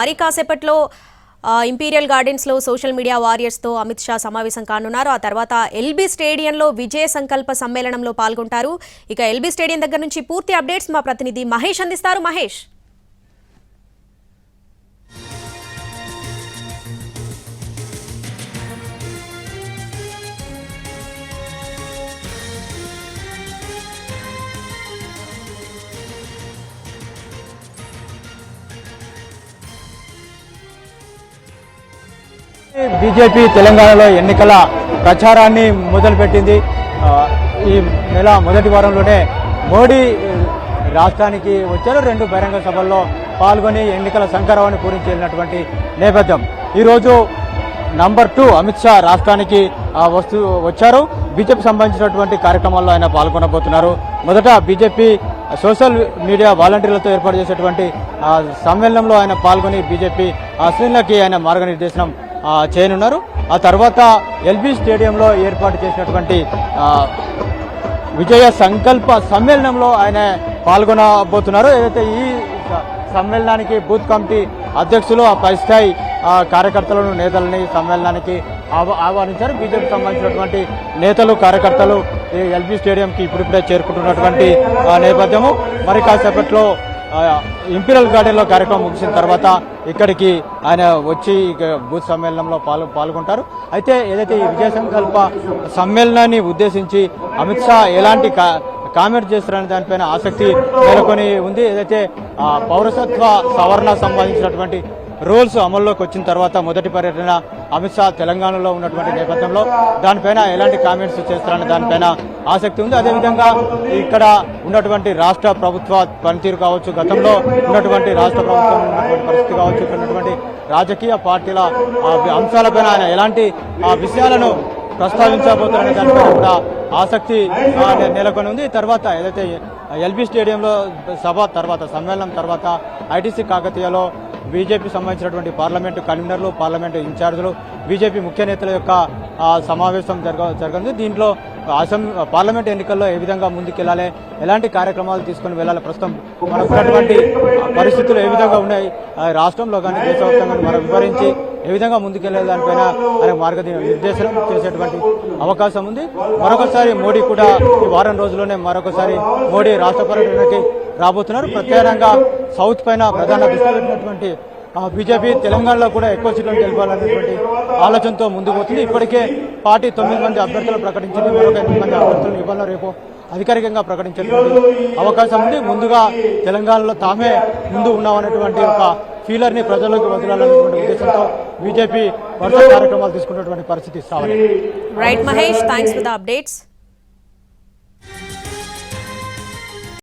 మరి కాసేపట్లో ఇంపీరియల్ గార్డెన్స్లో సోషల్ మీడియా వారియర్స్తో అమిత్ షా సమావేశం కానున్నారు. ఆ తర్వాత ఎల్బీ స్టేడియంలో విజయ సంకల్ప సమ్మేళనంలో పాల్గొంటారు. ఇక ఎల్బీ స్టేడియం దగ్గర నుంచి పూర్తి అప్డేట్స్ మా ప్రతినిధి మహేష్ అందిస్తారు. మహేష్, బీజేపీ తెలంగాణలో ఎన్నికల ప్రచారాన్ని మొదలుపెట్టింది. ఈ నెల మొదటి వారంలోనే మోడీ రాష్ట్రానికి వచ్చారు. 2 బహిరంగ సభల్లో పాల్గొని ఎన్నికల సంకరాన్ని పూరించినటువంటి నేపథ్యం. ఈరోజు నంబర్ 2 అమిత్ షా రాష్ట్రానికి వచ్చారు. బీజేపీ సంబంధించినటువంటి కార్యక్రమాల్లో ఆయన పాల్గొనబోతున్నారు. మొదట బీజేపీ సోషల్ మీడియా వాలంటీర్లతో ఏర్పాటు చేసేటువంటి సమ్మేళనంలో ఆయన పాల్గొని బీజేపీ శ్రేణులకి ఆయన మార్గనిర్దేశనం చేయనున్నారు. ఆ తర్వాత ఎల్బీ స్టేడియంలో ఏర్పాటు చేసినటువంటి విజయ సంకల్ప సమ్మేళనంలో ఆయన పాల్గొనబోతున్నారు. ఏదైతే ఈ సమ్మేళనానికి బూత్ కమిటీ అధ్యక్షులు ఆ పై స్థాయి కార్యకర్తలను నేతలని సమ్మేళనానికి ఆహ్వానించారు. బీజేపీకి సంబంధించినటువంటి నేతలు కార్యకర్తలు ఈ ఎల్బీ స్టేడియంకి ఇప్పుడిప్పుడే చేరుకుంటున్నటువంటి నేపథ్యము. మరి కాసేపట్లో ఇంపీరియల్ గార్డెన్లో కార్యక్రమం ముగిసిన తర్వాత ఇక్కడికి ఆయన వచ్చి బూత్ సమ్మేళనంలో పాల్గొంటారు. అయితే ఏదైతే ఈ విజయ సంకల్ప సమ్మేళనాన్ని ఉద్దేశించి అమిత్ షా ఎలాంటి కామెంట్ చేస్తారనే దానిపైన ఆసక్తి నెలకొని ఉంది. ఏదైతే పౌరసత్వ సవరణ సంబంధించినటువంటి రూల్స్ అమల్లోకి వచ్చిన తర్వాత మొదటి పర్యటన అమిత్ షా తెలంగాణలో ఉన్నటువంటి నేపథ్యంలో దానిపైన ఎలాంటి కామెంట్స్ చేస్తారనే దానిపైన ఆసక్తి ఉంది. అదేవిధంగా ఇక్కడ ఉన్నటువంటి రాష్ట్ర ప్రభుత్వ పనితీరు కావచ్చు, గతంలో ఉన్నటువంటి రాష్ట్ర ప్రభుత్వం ఉన్నటువంటి పరిస్థితి కావచ్చు, ఇక్కడ ఉన్నటువంటి రాజకీయ పార్టీల అంశాలపైన ఆయన ఎలాంటి విషయాలను ప్రస్తావించబోతారనే దానిపైన కూడా ఆసక్తి నెలకొని ఉంది. తర్వాత ఏదైతే ఎల్బీ స్టేడియంలో సభ తర్వాత సమ్మేళనం తర్వాత ఐటీసీ కాకతీయలో బీజేపీ సంబంధించినటువంటి పార్లమెంటు కన్వీనర్లు, పార్లమెంటు ఇన్ఛార్జీలు, బీజేపీ ముఖ్య నేతల యొక్క సమావేశం జరగనుంది. దీంట్లో పార్లమెంట్ ఎన్నికల్లో ఏ విధంగా ముందుకెళ్లాలి, ఎలాంటి కార్యక్రమాలు తీసుకుని వెళ్ళాలి, ప్రస్తుతం మనకున్నటువంటి పరిస్థితులు ఏ విధంగా ఉన్నాయి రాష్ట్రంలో కానీ దేశవ్యాప్తంగా మనం వివరించి ఏ విధంగా ముందుకెళ్లే దానిపైన ఆయన మార్గనిర్దేశనం చేసేటువంటి అవకాశం ఉంది. మరొకసారి మోడీ కూడా ఈ వారం రోజుల్లోనే మరొకసారి మోడీ రాష్ట్ర పర్యటనకి రాబోతున్నారు. ప్రత్యేకంగా సౌత్ పైన ప్రధాన దృష్టి పెట్టినటువంటి బీజేపీ తెలంగాణలో కూడా ఎక్కువ సీట్లను గెలపాలనేటువంటి ఆలోచనతో ముందుకు పోతుంది. ఇప్పటికే పార్టీ 9 మంది అభ్యర్థులను ప్రకటించింది. మరొక 8 మంది అభ్యర్థులను ఇవాళ రేపు అధికారికంగా ప్రకటించేటువంటి అవకాశం ఉంది. ముందుగా తెలంగాణలో తామే ముందు ఉన్నామనేటువంటి ఒక ఫీలర్ని ప్రజలకు వదలాలనేటువంటి ఉద్దేశంతో బీజేపీ వరుస కార్యక్రమాలు తీసుకున్నటువంటి పరిస్థితి. Right Mahesh, thanks for the updates.